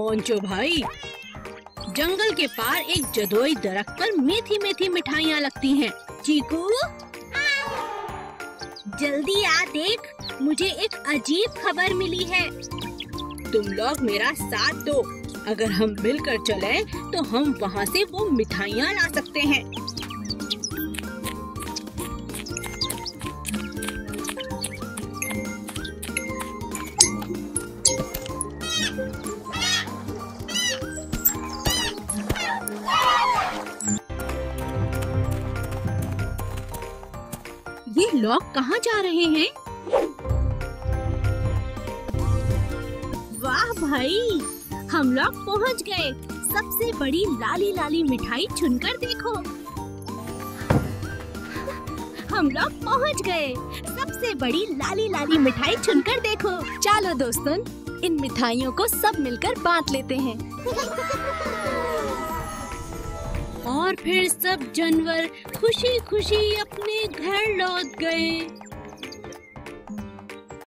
मोंचो भाई, जंगल के पार एक जदोई दरख्त पर मीठी मीठी मिठाइयाँ लगती हैं। चीकू, जल्दी आ देख, मुझे एक अजीब खबर मिली है। तुम लोग मेरा साथ दो, अगर हम मिलकर चलें तो हम वहाँ से वो मिठाइयाँ ला सकते हैं। ये लोग कहाँ जा रहे हैं? वाह भाई, हम लोग पहुँच गए। सबसे बड़ी लाली लाली मिठाई चुनकर देखो। हम लोग पहुँच गए। सबसे बड़ी लाली लाली मिठाई चुनकर देखो। चलो दोस्तों, इन मिठाइयों को सब मिलकर बांट लेते हैं। और फिर सब जानवर खुशी खुशी अपने घर लौट गए।